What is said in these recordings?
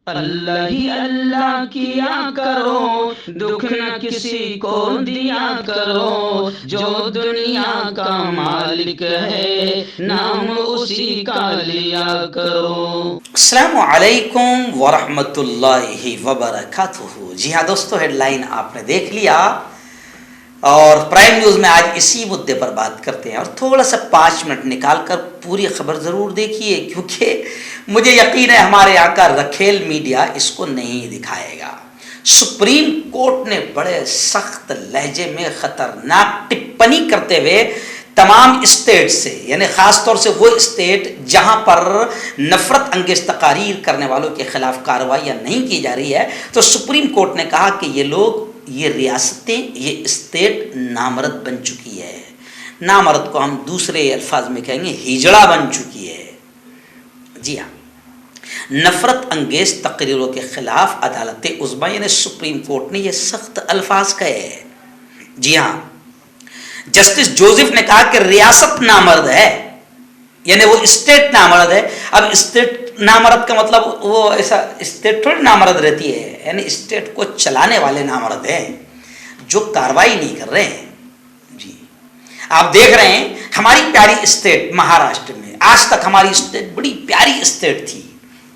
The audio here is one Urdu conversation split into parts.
اللہ ہی اللہ کیا کرو، دکھ نہ کسی کو دیا کرو، جو دنیا کا مالک ہے نام اسی کا لیا کرو۔ السلام علیکم ورحمۃ اللہ وبرکاتہ۔ جی ہاں دوستو، ہیڈ لائن آپ نے دیکھ لیا اور پرائم نیوز میں آج اسی مدعے پر بات کرتے ہیں، اور تھوڑا سا 5 منٹ نکال کر پوری خبر ضرور دیکھیے، کیونکہ مجھے یقین ہے ہمارے یہاں کا رکھیل میڈیا اس کو نہیں دکھائے گا۔ سپریم کورٹ نے بڑے سخت لہجے میں خطرناک ٹپنی کرتے ہوئے تمام اسٹیٹ سے، یعنی خاص طور سے وہ اسٹیٹ جہاں پر نفرت انگیز تقاریر کرنے والوں کے خلاف کارروائیاں نہیں کی جا رہی ہے، تو سپریم کورٹ نے کہا کہ یہ لوگ، یہ ریاستیں، یہ اسٹیٹ نامرد بن چکی ہے۔ نامرد کو ہم دوسرے الفاظ میں کہیں گے ہجڑا بن چکی ہے۔ جی ہاں، نفرت انگیز تقریروں کے خلاف عدالت عظمیٰ یعنی سپریم کورٹ نے یہ سخت الفاظ کہے ہیں۔ جی ہاں، جسٹس جوزف نے کہا کہ ریاست نامرد ہے، یعنی وہ اسٹیٹ نامرد ہے۔ اب اسٹیٹ نامرد کا مطلب وہ ایسا اسٹیٹ تھوڑی نامرد رہتی ہے، یعنی اسٹیٹ کو چلانے والے نامرد ہیں جو کاروائی نہیں کر رہے ہیں۔ جی، آپ دیکھ رہے ہیں ہماری پیاری اسٹیٹ مہاراشٹر میں، آج تک ہماری اسٹیٹ بڑی پیاری اسٹیٹ تھی۔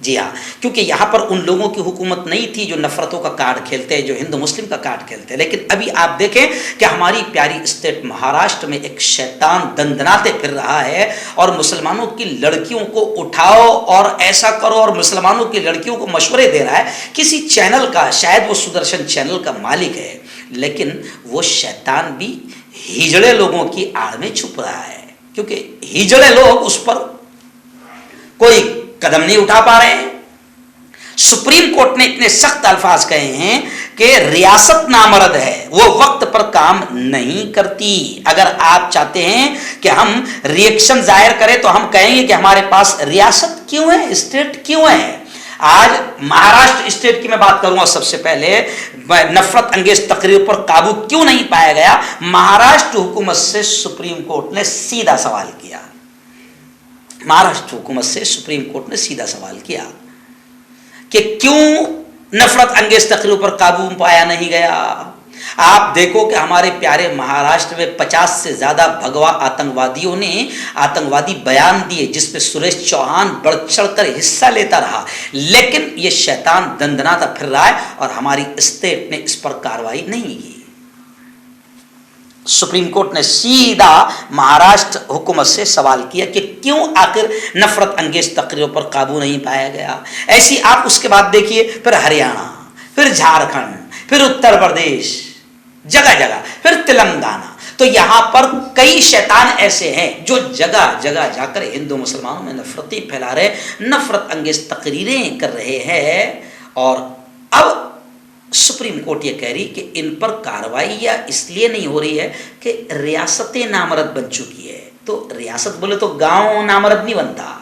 جی ہاں، کیونکہ یہاں پر ان لوگوں کی حکومت نہیں تھی جو نفرتوں کا کارڈ کھیلتے ہیں، جو ہندو مسلم کا کارڈ کھیلتے ہیں۔ لیکن ابھی آپ دیکھیں کہ ہماری پیاری اسٹیٹ مہاراشٹر میں ایک شیطان دندناتے پھر رہا ہے اور مسلمانوں کی لڑکیوں کو اٹھاؤ اور ایسا کرو، اور مسلمانوں کی لڑکیوں کو مشورے دے رہا ہے کسی چینل کا، شاید وہ سدرشن چینل کا مالک ہے، لیکن وہ شیطان بھی ہجڑے لوگوں کی آڑ میں چھپ رہا ہے، کیونکہ ہجڑے لوگ اس پر کوئی قدم نہیں اٹھا پا رہے ہیں۔ سپریم کورٹ نے اتنے سخت الفاظ کہے ہیں کہ ریاست نامرد ہے، وہ وقت پر کام نہیں کرتی۔ اگر آپ چاہتے ہیں کہ ہم ریئیکشن ظاہر کریں تو ہم کہیں گے کہ ہمارے پاس ریاست کیوں ہے، اسٹیٹ کیوں ہے۔ آج مہاراشٹر اسٹیٹ کی میں بات کروں گا۔ سب سے پہلے نفرت انگیز تقریر پر قابو کیوں نہیں پایا گیا؟ مہاراشٹر حکومت سے سپریم کورٹ نے سیدھا سوال کیا۔ مہاراشٹر حکومت سے سپریم کورٹ نے سیدھا سوال کیا کہ کیوں نفرت انگیز تقریروں پر قابو پایا نہیں گیا۔ آپ دیکھو کہ ہمارے پیارے مہاراشٹر میں 50 سے زیادہ بھگوا آتنکوادیوں نے آتنکوادی بیان دیے، جس پہ سریش چوہان بڑھ چڑھ کر حصہ لیتا رہا، لیکن یہ شیطان دندناتا پھر رہا ہے اور ہماری اسٹیٹ نے اس پر کارروائی نہیں کی۔ سپریم کورٹ نے سیدھا مہاراشٹر حکومت سے سوال کیا کہ کیوں آخر نفرت انگیز تقریروں پر قابو نہیں پایا گیا۔ ایسی آپ اس کے بعد دیکھیے، پھر ہریانہ، پھر جھارکھنڈ، پھر اتر پردیش، جگہ جگہ، پھر تلنگانہ۔ تو یہاں پر کئی شیطان ایسے ہیں جو جگہ جگہ جا کر ہندو مسلمانوں میں نفرتیں پھیلا رہے، نفرت انگیز تقریریں کر رہے ہیں، اور اب سپریم کورٹ یہ کہہ رہی کہ ان پر کارروائی یا اس لیے نہیں ہو رہی ہے کہ ریاستیں نامرد بن چکی ہے۔ تو ریاست بولے تو گاؤں نامرد نہیں بنتا،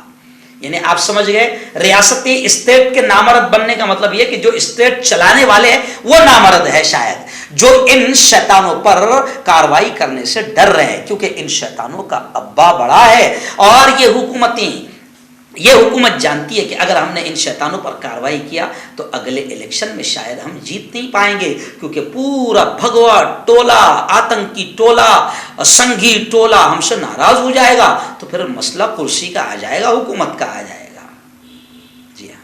یعنی آپ سمجھ گئے، ریاستیں اسٹیٹ کے نامرد بننے کا مطلب یہ کہ جو اسٹیٹ چلانے والے ہیں وہ نامرد ہے، شاید جو ان شیطانوں پر کارروائی کرنے سے ڈر رہے ہیں، کیونکہ ان شیطانوں کا ابا بڑا ہے، اور یہ حکومت جانتی ہے کہ اگر ہم نے ان شیطانوں پر کارروائی کیا تو اگلے الیکشن میں شاید ہم جیت نہیں پائیں گے، کیونکہ پورا بھگوا ٹولہ، آتنکی ٹولہ، سنگھی ٹولہ ہم سے ناراض ہو جائے گا، تو پھر مسئلہ کرسی کا آ جائے گا، حکومت کا آ جائے گا۔ جی ہاں،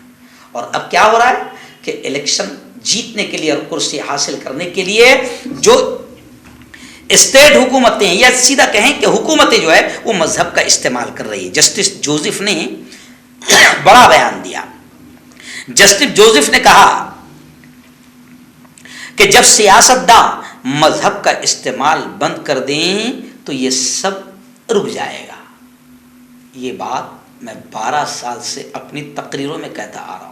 اور اب کیا ہو رہا ہے کہ الیکشن جیتنے کے لیے اور کرسی حاصل کرنے کے لیے جو اسٹیٹ حکومتیں، یا سیدھا کہیں کہ حکومتیں جو ہے وہ مذہب کا استعمال کر رہی ہے۔ جسٹس جوزف نے بڑا بیان دیا۔ جسٹس جوزف نے کہا کہ جب سیاستداں مذہب کا استعمال بند کر دیں تو یہ سب رک جائے گا۔ یہ بات میں 12 سال سے اپنی تقریروں میں کہتا آ رہا ہوں۔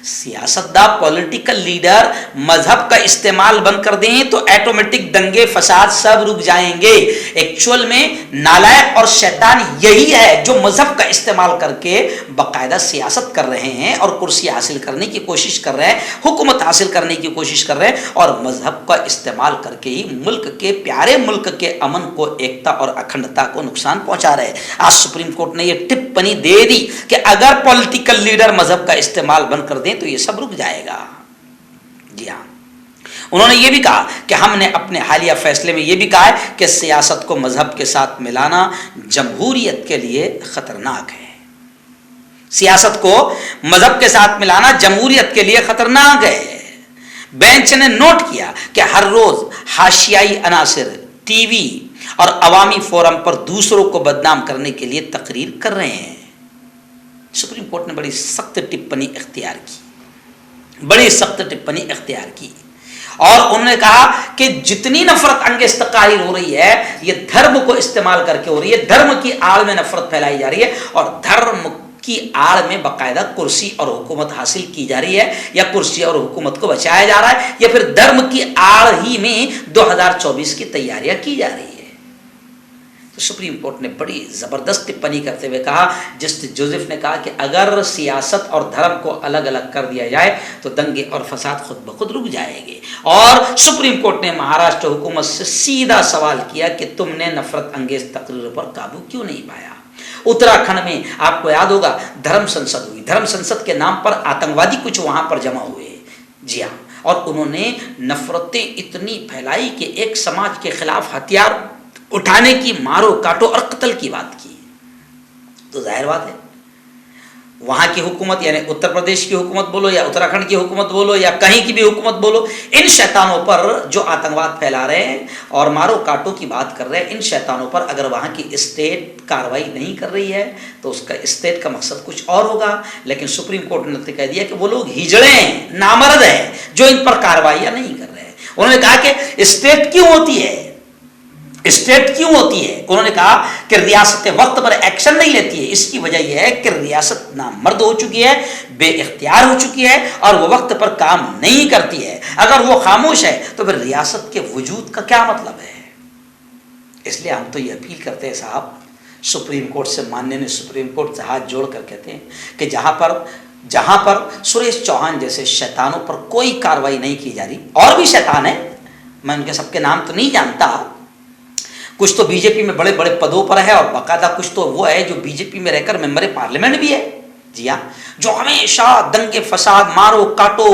سیاستداں، پولیٹیکل لیڈر مذہب کا استعمال بند کر دیں تو ایٹومیٹک دنگے فساد سب رک جائیں گے۔ ایکچول میں نالائق اور شیطان یہی ہے جو مذہب کا استعمال کر کے باقاعدہ سیاست کر رہے ہیں اور کرسی حاصل کرنے کی کوشش کر رہے ہیں، حکومت حاصل کرنے کی کوشش کر رہے ہیں، اور مذہب کا استعمال کر کے ہی ملک کے، پیارے ملک کے امن کو، ایکتا اور اکھنڈتا کو نقصان پہنچا رہے ہیں۔ آج سپریم کورٹ نے یہ ٹپنی دے دی کہ اگر پولیٹیکل لیڈر مذہب کا استعمال بند کر دیں دیں تو یہ سب رک جائے گا. جی ہاں, انہوں نے یہ بھی کہا کہ ہم نے اپنے حالیہ فیصلے میں یہ بھی کہا ہے کہ سیاست کو مذہب کے ساتھ ملانا جمہوریت کے لیے خطرناک ہے. سیاست کو مذہب کے ساتھ ملانا جمہوریت کے لیے خطرناک ہے. بینچ نے نوٹ کیا کہ ہر روز حاشیائی عناصر ٹی وی اور عوامی فورم پر دوسروں کو بدنام کرنے کے لیے تقریر کر رہے ہیں. سپریم کورٹ نے بڑی سخت ٹپنی اختیار کی اور انہوں نے کہا کہ جتنی نفرت انگیز تقاریر ہو رہی ہے یہ دھرم کو استعمال کر کے ہو رہی ہے. دھرم کی آڑ میں نفرت پھیلائی جا رہی ہے اور دھرم کی آڑ میں باقاعدہ کرسی اور حکومت حاصل کی جا رہی ہے, یا کرسی اور حکومت کو بچایا جا رہا ہے, یا پھر دھرم کی آڑ ہی میں 2024 کی تیاریاں کی جا رہی ہے. تو سپریم کورٹ نے بڑی زبردست ٹپنی کرتے ہوئے کہا, جسٹس جوزف نے کہا کہ اگر سیاست اور دھرم کو الگ الگ کر دیا جائے تو دنگے اور فساد خود بخود رک جائیں گے. اور سپریم کورٹ نے مہاراشٹر حکومت سے سیدھا سوال کیا کہ تم نے نفرت انگیز تقریروں پر قابو کیوں نہیں پایا. اتراکھنڈ میں آپ کو یاد ہوگا دھرم سنسد ہوئی. دھرم سنسد کے نام پر آتنکوادی کچھ وہاں پر جمع ہوئے. جی ہاں, اور انہوں نے نفرتیں اتنی پھیلائی کہ ایک سماج کے خلاف ہتھیار اٹھانے کی, مارو کاٹو اور قتل کی بات کی. تو ظاہر بات ہے وہاں کی حکومت, یعنی اتر پردیش کی حکومت بولو یا اتراکھنڈ کی حکومت بولو یا کہیں کی بھی حکومت بولو, ان شیطانوں پر جو آتنکواد پھیلا رہے ہیں اور مارو کاٹو کی بات کر رہے ہیں, ان شیطانوں پر اگر وہاں کی اسٹیٹ کارروائی نہیں کر رہی ہے تو اس کا اسٹیٹ کا مقصد کچھ اور ہوگا. لیکن سپریم کورٹ نے کہہ دیا کہ وہ لوگ ہجڑے ہیں, نامرد ہیں جو ان پر کارروائیاں نہیں کر رہے ہیں. انہوں نے کہا کہ اسٹیٹ کیوں ہوتی ہے, انہوں نے کہا کہ ریاست وقت پر ایکشن نہیں لیتی ہے. اس کی وجہ یہ ہے کہ ریاست نامرد ہو چکی ہے, بے اختیار ہو چکی ہے اور وہ وقت پر کام نہیں کرتی ہے. اگر وہ خاموش ہے تو پھر ریاست کے وجود کا کیا مطلب ہے. اس لیے ہم تو یہ اپیل کرتے ہیں صاحب, سپریم کورٹ سے ماننے سپریم کورٹ سے ہاتھ جوڑ کر کہتے ہیں کہ جہاں پر سریش چوہان جیسے شیطانوں پر کوئی کاروائی نہیں کی جا رہی, اور بھی شیطان ہیں, میں ان کے سب کے نام تو نہیں جانتا, کچھ تو بی جے پی میں بڑے بڑے پدوں پر ہے اور باقاعدہ کچھ تو وہ ہے جو بی جے پی میں رہ کر ممبر پارلیمنٹ بھی ہے. جی ہاں, جو ہمیشہ دنگے فساد مارو کاٹو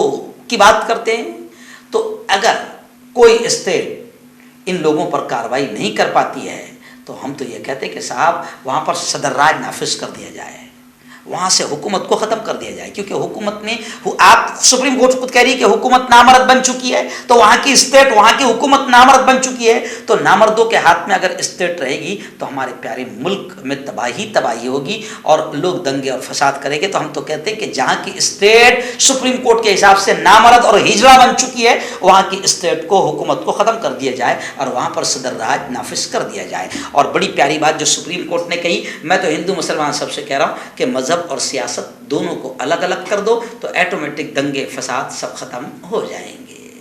کی بات کرتے ہیں. تو اگر کوئی اسٹیٹ ان لوگوں پر کارروائی نہیں کر پاتی ہے تو ہم تو یہ کہتے ہیں کہ صاحب وہاں پر صدر راج نافذ کر دیا جائے, وہاں سے حکومت کو ختم کر دیا جائے. کیونکہ حکومت نے, آپ سپریم کورٹ خود کہہ رہی ہے کہ حکومت نامرد بن چکی ہے, تو وہاں کی اسٹیٹ, وہاں کی حکومت نامرد بن چکی ہے. تو نامردوں کے ہاتھ میں اگر اسٹیٹ رہے گی تو ہمارے پیارے ملک میں تباہی ہوگی اور لوگ دنگے اور فساد کریں گے. تو ہم تو کہتے ہیں کہ جہاں کی اسٹیٹ سپریم کورٹ کے حساب سے نامرد اور ہجڑا بن چکی ہے, وہاں کی اسٹیٹ کو, حکومت کو ختم کر دیا جائے اور وہاں پر صدر راج نافذ کر دیا جائے. اور بڑی پیاری بات جو سپریم کورٹ نے کہی, میں تو ہندو مسلمان سب سے کہہ رہا ہوں کہ مذہب اور سیاست دونوں کو الگ الگ کر دو تو ایٹومیٹک دنگے فساد سب ختم ہو جائیں گے.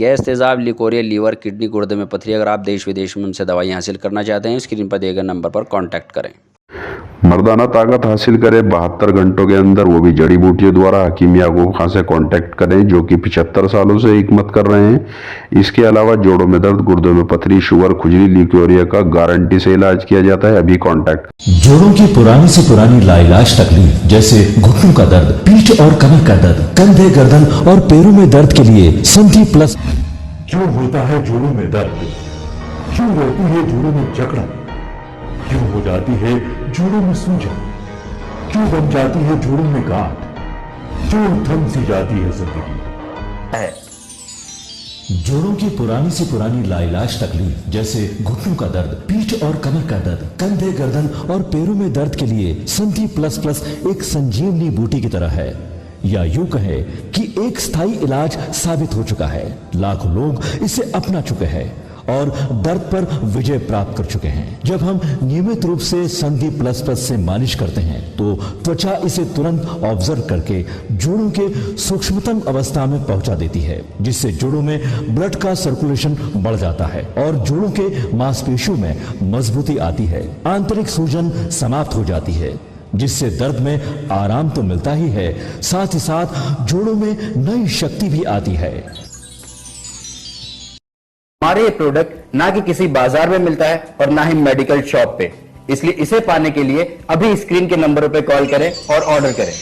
گیس, تیزاب, لیکوریا, لیور, کڈنی, گردے میں پتھری. اگر آپ دیش ودیش میں ان سے دوائیں حاصل کرنا چاہتے ہیں اسکرین پر دیے گئے نمبر پر کانٹیکٹ کریں. مردانہ طاقت حاصل کرے 72 گھنٹوں کے اندر, وہ بھی جڑی بوٹیوں دوارا. حکیم یعقوب خان سے کانٹیکٹ کریں جو کہ 75 سالوں سے حکمت کر رہے ہیں. اس کے علاوہ جوڑوں میں درد, گردوں میں پتھری, شوگر, کھجلی, لیکوریا کا گارنٹی سے علاج کیا جاتا ہے. ابھی کانٹیکٹ. جوڑوں کی پرانی سے پرانی لاعلاج تکلیف جیسے گھٹنوں کا درد, پیٹھ اور کمر کا درد, کندھے, گردن اور پیروں میں درد کے لیے سنٹھی پلس. کیوں ہوتا ہے جوڑوں میں درد, کیوں رہتی ہے جوڑوں میں جکڑن, کیوں ہو جاتی ہے جوڑوں میں سوجن, کیوں بن جاتی ہے جوڑوں میں گاٹھ, کیوں تھم سی جاتی ہے زندگی. جوڑوں کی پرانی سے پرانی لاعلاج تکلیف جیسے گھٹنوں کا درد, پیٹھ اور کمر کا درد, کندھے, گردن اور پیروں میں درد کے لیے سنٹھی پلس پلس ایک سنجیونی بوٹی کی طرح ہے, یا یوں کہے کہ ایک ستھائی علاج ثابت ہو چکا ہے. لاکھوں لوگ اسے اپنا چکے ہیں اور درد پر وجے پراپت کر چکے ہیں. جب ہم نیمت روپ سے سنٹھی پلس پلس سے مالش کرتے ہیں تو توچا اسے ترنت آبزرو کر کے جوڑوں کے سوکشمتم اوستھا میں پہنچا دیتی ہے, جس سے جوڑوں میں بلڈ کا سرکولیشن بڑھ جاتا ہے اور جوڑوں کے ماس پیشیوں میں مضبوطی آتی ہے. آنترک سوجن سماپت ہو جاتی ہے, جس سے درد میں آرام تو ملتا ہی ہے, ساتھ ہی ساتھ جوڑوں میں نئی شکتی بھی آتی ہے. ہمارے یہ پروڈکٹ نہ کہ کسی بازار میں ملتا ہے اور نہ ہی میڈیکل شاپ پہ، اس لیے اسے پانے کے لیے ابھی اسکرین کے نمبروں پہ کال کریں اور آرڈر کریں۔